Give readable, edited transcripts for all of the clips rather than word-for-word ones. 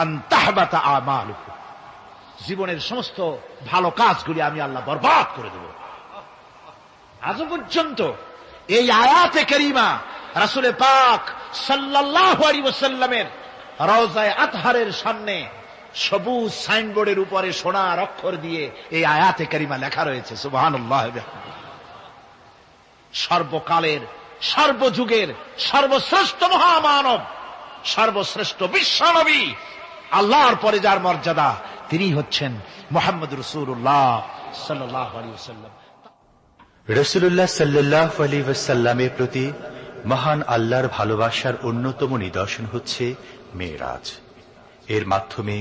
আন তাহবাতা আমালুকুম, জীবনের সমস্ত ভালো কাজগুলি আমি আল্লাহ বরবাদ করে দেব। আজ পর্যন্ত এই আয়াতে কারিমা রাসূল পাক সাল্লাল্লাহু আলাইহি ওয়াসাল্লামের রওজায়ে আতহারের সামনে সবুজ সাইনবোর্ডের উপরে সোনার অক্ষর দিয়ে এই আয়াতে কারিমা লেখা রয়েছে। সুবহানাল্লাহ। সর্বকালের, সর্বযুগের সর্বশ্রেষ্ঠ মহামানব, সর্বশ্রেষ্ঠ বিশ্বনবী, আল্লাহর পরে যার মর্যাদা, তিনি হচ্ছেন মুহাম্মদ রাসূলুল্লাহ সাল্লাল্লাহু আলাইহি ওয়াসাল্লাম। রাসূলুল্লাহ সাল্লাল্লাহু আলাইহি ওয়াসাল্লামের প্রতি মহান আল্লাহর ভালোবাসার অন্যতম নিদর্শন হচ্ছে মেরাজ। এর মাধ্যমে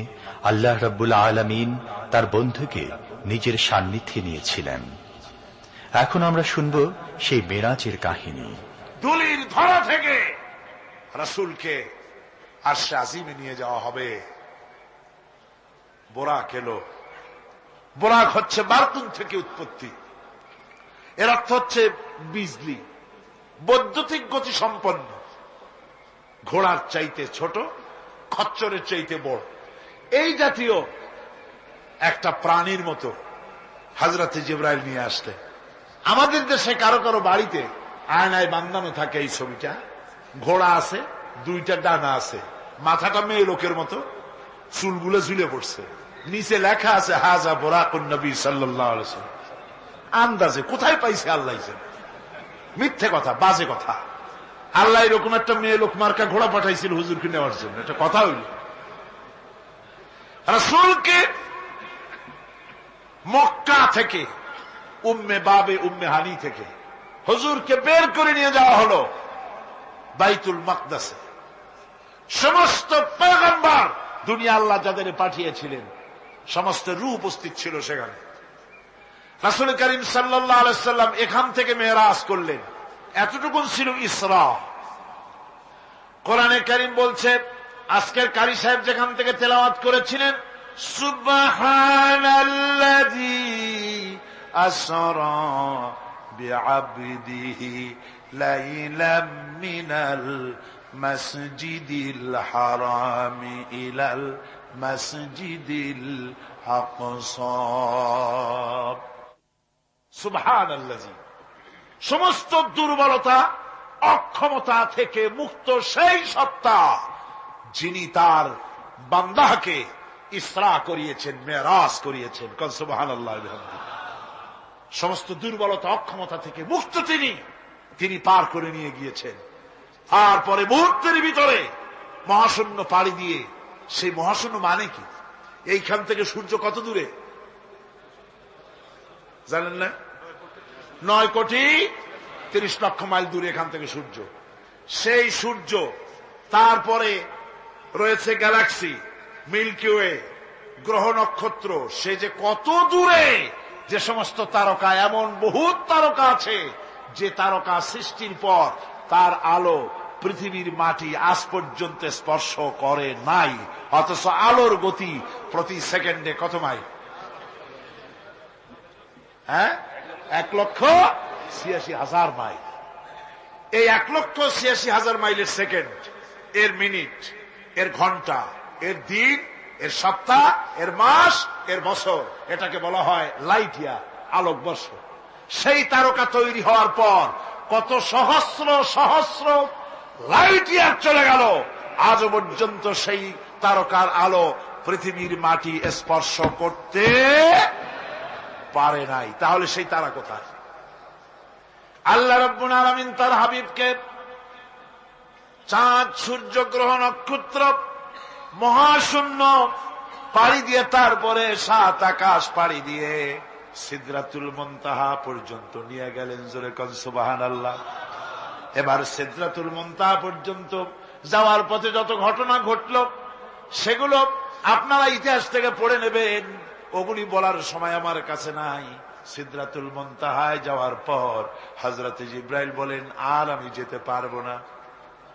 আল্লাহ রাব্বুল আলামিন তার বন্ধুকে নিজের সান্নিধ্যে নিয়েছিলেন। এখন আমরা শুনব সেই মেরাজের কাহিনী। দুলির ধরা থেকে রাসূলকে আরশে আজিমে নিয়ে যাওয়া হবে। বোরাক এলো। বোরাক হচ্ছে বারকুন থেকে উৎপত্তি। এর অর্থ হচ্ছে বিজলি, বৈদ্যুতিক গতি সম্পন্ন, ঘোড়ার চাইতে ছোট, খচ্চরের চাইতে বড়, এই জাতীয় একটা প্রাণীর মতো হযরত জিবরাইল নিয়ে আসলে। আমাদের দেশে কারো কারো বাড়িতে আয়নায় বান্ধানো থাকে এই ছবিটা। ঘোড়া আছে, দুইটা ডানা আছে, মাথাটা মেয়ে লোকের মতো, চুলগুলো ঝুলে পড়ছে, নিচে লেখা আছে হাজা বুরাকুন নবী সাল্লাল্লাহু আলাইহি ওয়াসাল্লাম। আন্দাজে কোথায় পাইছে আল্লাহ, মিথ্যে কথা, বাজে কথা। আল্লাহ এরকম একটা মেয়ে লোক মার্কা ঘোড়া পাঠাইছিল হুজুরকে নেওয়ার জন্য, এটা কথা হইল? রাসূলকে মক্কা থেকে, উম্মে বাবে উম্মে হানি থেকে হুজুরকে বের করে নিয়ে যাওয়া হলো বাইতুল মাকদাসে। সমস্ত পয়গম্বর, দুনিয়া আল্লাহ যাদের পাঠিয়েছিলেন, সমস্ত রূহ উপস্থিত ছিল সেখানে। রাসূল করিম সাল্লাল্লাহু আলাইহি ওয়াসাল্লাম এখান থেকে মেরাজ করলেন। এতটুকু ছিল ইসরা। কোরআনে কারীম বলছে, আজকের কারি সাহেব যেখান থেকে তেলাওয়াত করেছিলেন, সুবহানাল্লাযী আসরা বিআবদিহি লাইলাম মিনাল মাসজিদিল হারামি ইলাল মাসজিদিল আকসা। সুবহানাল্লাযী, সমস্ত দুর্বলতা, অক্ষমতা থেকে মুক্ত সেই সত্তা যিনি তার বান্দাকে ইসরা করিয়েছেন, মেরাজ করিয়েছেন। সুবহানাল্লাহ। সমস্ত দুর্বলতা, অক্ষমতা থেকে মুক্ত তিনি পার করে নিয়ে গিয়েছেন। তারপরে মুহূর্তের ভিতরে মহাশূন্য পাড়ি দিয়ে, সেই মহাশূন্য মানে কি? এইখান থেকে সূর্য কত দূরে জানেন না? 9,30,00,000 মাইল দূরে এখান থেকে সূর্য। সেই সূর্য, তারপরে রয়েছে গ্যালাক্সি, মিল্কি ওয়ে, গ্রহ নক্ষত্র, সে যে কত দূরে, যে সমস্ত তারকা, এমন বহুত তারকা আছে যে তারকা সৃষ্টির পর তার আলো পৃথিবীর মাটি আজ পর্যন্ত স্পর্শ করে নাই, অথচ আলোর গতি প্রতি সেকেন্ডে কত মাইল? 1,86,000 মাইল। এই 1,86,000 মাইলের সেকেন্ড, এর মিনিট, এর ঘন্টা, এর দিন, এর সপ্তাহ, এর মাস, এর বছর, এটাকে বলা হয় লাইট ইয়ার, আলোকবর্ষ। সেই তারকা তৈরি হওয়ার পর কত সহস্র সহস্র লাইট ইয়ার চলে গেল, আজও পর্যন্ত সেই তারকার আলো পৃথিবীর মাটি স্পর্শ করতে পারে নাই। তাহলে সেই তারা কোথায়? আল্লাহ রাব্বুল আলামিন তার হাবিবকে চাঁদ, সূর্য, গ্রহ, নক্ষত্র, মহাশূন্য পাড়ি দিয়ে, তারপরে 7 আকাশ পাড়ি দিয়ে সিদরাতুল মুনতাহা পর্যন্ত নিয়ে গেলেন। জোরে কোন সুবহানাল্লাহ। এবার সিদরাতুল মুনতাহা পর্যন্ত যাওয়ার পথে যত ঘটনা ঘটল, সেগুলো আপনারা ইতিহাস থেকে পড়ে নেবেন, ওগুলি বলার সময় আমার কাছে নাই। সিদরাতুল মুনতাহায় যাওয়ার পর হযরত জিবরাইল বলেন, আর আমি যেতে পারবো না,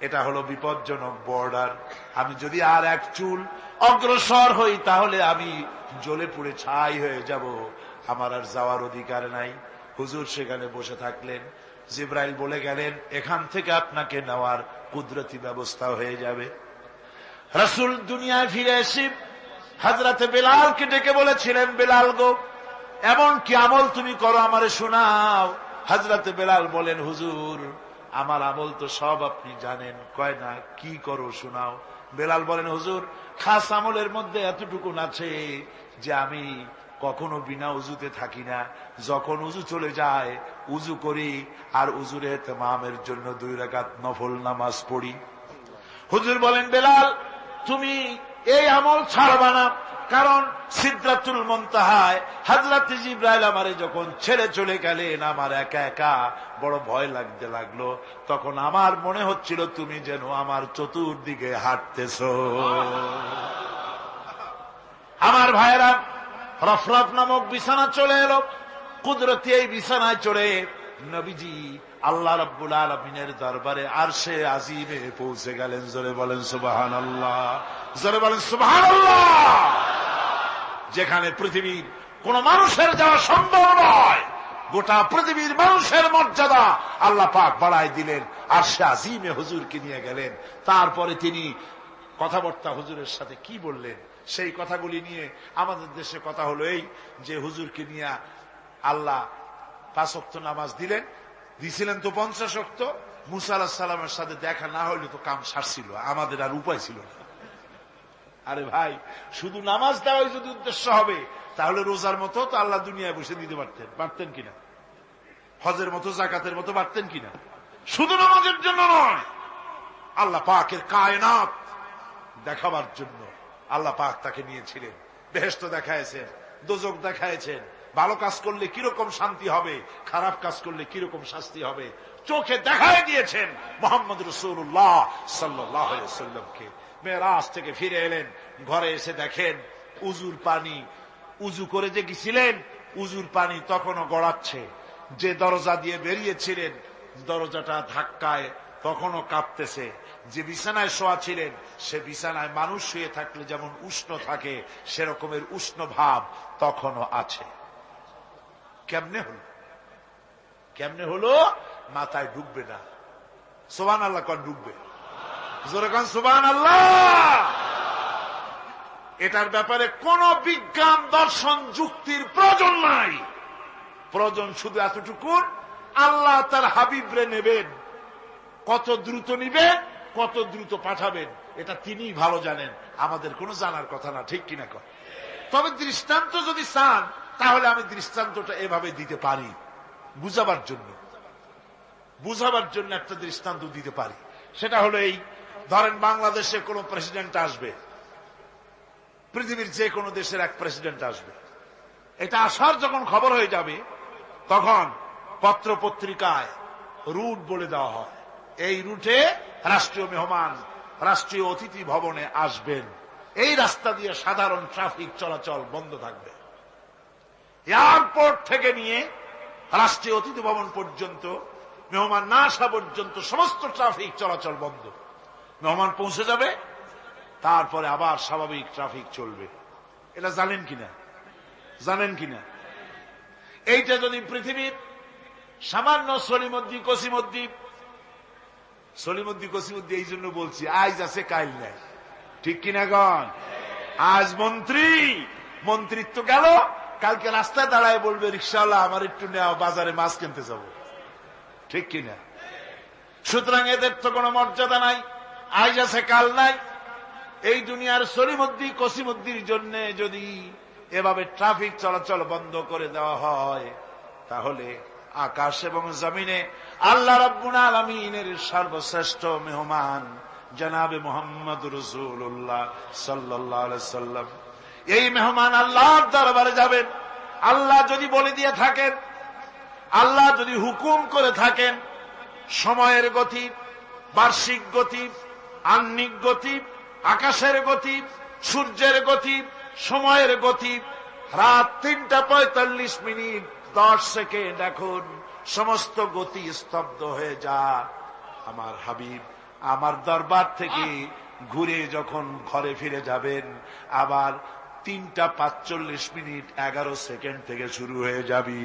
এটা হলো বিপজ্জনক বর্ডার। আমি যদি আর এক চুল অগ্রসর হই তাহলে আমি জ্বলে পুড়ে ছাই হয়ে যাব, আমার আর যাওয়ার অধিকার নাই। হুজুর সেখানে বসে থাকলেন। জিবরাইল বলে গেলেন, এখান থেকে আপনাকে নেওয়ার কুদরতি ব্যবস্থা হয়ে যাবে। রাসূল দুনিয়ায় ফিরে এসে হযরতে বেলালকে ডেকে বলেছিলেন, বেলাল গো, এমন কি আমল তুমি করো আমারে শোনাও। হযরতে বেলাল বলেন, হুজুর আমার আমল তো সব আপনি জানেন। কয় না, কি করো শোনাও। বেলাল বলেন, হুজুর খাস আমলের মধ্যে এতটুকু আছে যে আমি কখনো বিনা উজুতে থাকি না। যখন উজু চলে যায় উজু করি, আর উজুর ইহতিমামের জন্য 2 রাকাত নফল নামাজ পড়ি। হুজুর বলেন, বেলাল তুমি এই আমল ছাড়বা না, কারণ সিদরাতুল মুনতাহায় হযরত জিবরাইল আমারে যখন ছেড়ে চলে গেলেন, আমার একা একা বড় ভয় লাগতে লাগলো। তখন আমার মনে হচ্ছিল তুমি যেন আমার চতুর্দিকে হাঁটতেছো। আমার ভাইয়েরা, রফরফ নামক বিছানা চলে এলো। কুদরতি এই বিছানায় চড়ে নবীজি আল্লাহ রাব্বুল আলামিনের দরবারে আরশে আজিমে পৌঁছে গেলেন। জোরে বলেন সুবহানাল্লাহ, জোরে বলেন সুবহানাল্লাহ। যেখানে পৃথিবীর কোন মানুষের যাওয়া সম্ভব নয়, গোটা পৃথিবীর মানুষের মর্যাদা আল্লাহ পাক বাড়ায় দিলেন। আরশে আজিমে হুজুরকে নিয়ে গেলেন। তারপরে তিনি কথাবার্তা হুজুরের সাথে কি বললেন, সেই কথাগুলি নিয়ে আমাদের দেশে কথা হলো এই যে হুজুরকে নিয়ে আল্লাহ 5 ওয়াক্ত নামাজ দিছিলেন তো 50 ওয়াক্ত। মুসা আলাইহিস সালামের সাথে দেখা না হইলে তো কাম সারছিল, আমাদের আর উপায় ছিল না। আরে ভাই, শুধু নামাজ দেওয়াই যদি উদ্দেশ্য হবে, তাহলে রোজার মতো তো আল্লাহ দুনিয়ায় বসে দিতে পারতেন কিনা? হজের মতো, জাকাতের মতো পারতেন কিনা? শুধু নামাজের জন্য নয়, আল্লাহ পাকের কায়নাত দেখাবার জন্য আল্লাহ পাক তাকে নিয়েছিলেন। বেহেশত দেখাইছেন, দোজখ দেখাইছেন, ভালো কাজ করলে কিরকম শান্তি হবে, খারাপ কাজ করলে কিরকম শাস্তি হবে চোখে দেখায় দিয়েছেন মুহাম্মদ রাসূলুল্লাহ সাল্লাল্লাহু আলাইহি ওয়াসাল্লামকে। মেরাজ থেকে ফিরে এলেন, ঘরে এসে দেখেন উজুর পানি, উজু করে যে গেছিলেন উজুর পানি তখনও গড়াচ্ছে। যে দরজা দিয়ে বেরিয়েছিলেন দরজাটা ধাক্কায় তখনও কাঁপতেছে। যে বিছানায় শোয়া ছিলেন সে বিছানায় মানুষ শুয়ে থাকলে যেমন উষ্ণ থাকে সেরকমের উষ্ণ ভাব তখনও আছে। কেমনে হলো মাথায় ঢুকবে না। সুবহানাল্লাহ কোন ঢুকবে? জোরে কোন সুবহানাল্লাহ। এটার ব্যাপারে কোন বিজ্ঞান দর্শন যুক্তির প্রয়োজন নাই। প্রয়োজন শুধু এতটুকু, আল্লাহ তার হাবিবরে নেবেন, কত দ্রুত নিবেন, কত দ্রুত পাঠাবেন এটা তিনিই ভালো জানেন, আমাদের কোনো জানার কথা না। ঠিক কিনা কর? তবে দৃষ্টান্ত যদি চান তাহলে আমি দৃষ্টান্তটা এভাবে দিতে পারি, বুঝাবার জন্য একটা দৃষ্টান্ত দিতে পারি। সেটা হলো এই, ধরেন বাংলাদেশে কোন প্রেসিডেন্ট আসবে, পৃথিবীর যে কোনো দেশের এক প্রেসিডেন্ট আসবে। এটা আসার যখন খবর হয়ে যাবে তখন পত্র পত্রিকায় রুট বলে দেওয়া হয়, এই রুটে রাষ্ট্রীয় মেহমান রাষ্ট্রীয় অতিথি ভবনে আসবেন, এই রাস্তা দিয়ে সাধারণ ট্রাফিক চলাচল বন্ধ থাকবে। এয়ারপোর্ট থেকে নিয়ে রাষ্ট্রীয় অতিথি ভবন পর্যন্ত মেহমান না আসা পর্যন্ত সমস্ত ট্রাফিক চলাচল বন্ধ। মেহমান পৌঁছে যাবে, তারপরে আবার স্বাভাবিক ট্রাফিক চলবে। এটা জানেন কিনা? এইটা যদি পৃথিবীর সামান্য সলিমদ্দি কসিমদ্দি এই জন্য বলছি, আজ আছে কাল নাই। ঠিক কিনা গণ? আজ মন্ত্রিত্ব গেল, কালকে রাস্তায় দাঁড়ায় বলবে রিকশাওয়ালা আমার একটু নেওয়া, বাজারে মাছ কিনতে যাব। ঠিক কিনা? সুতরাং এদের তো কোনো মর্যাদা নাই, আজ আছে কাল নাই। এই দুনিয়ার সলিমদ্দি কসিমদ্দির জন্য যদি এভাবে ট্রাফিক চলাচল বন্ধ করে দেওয়া হয়, তাহলে আকাশ এবং জমিনে আল্লাহ রাব্বুল আলামিনের সর্বশ্রেষ্ঠ মেহমান জনাবে মুহাম্মদ রাসূলুল্লাহ সাল্লাল্লাহু আলাইহি ওয়াসাল্লাম, এই মেহমান আল্লাহর দরবারে যাবেন। আল্লাহ যদি বলে দিয়ে থাকেন, আল্লাহ যদি হুকুম করে থাকেন, সময়ের গতি, বার্ষিক গতি, আহ্নিক গতি, আকাশের গতি, সূর্যের গতি, সময়ের গতি, রাত 3:45 10 সেকেন্ড, এখন সমস্ত গতি স্তব্ধ হয়ে যা। আমার হাবিব আমার দরবার থেকে ঘুরে যখন ঘরে ফিরে যাবেন, আবার 3:45 11 সেকেন্ড থেকে শুরু হয়ে যাবি।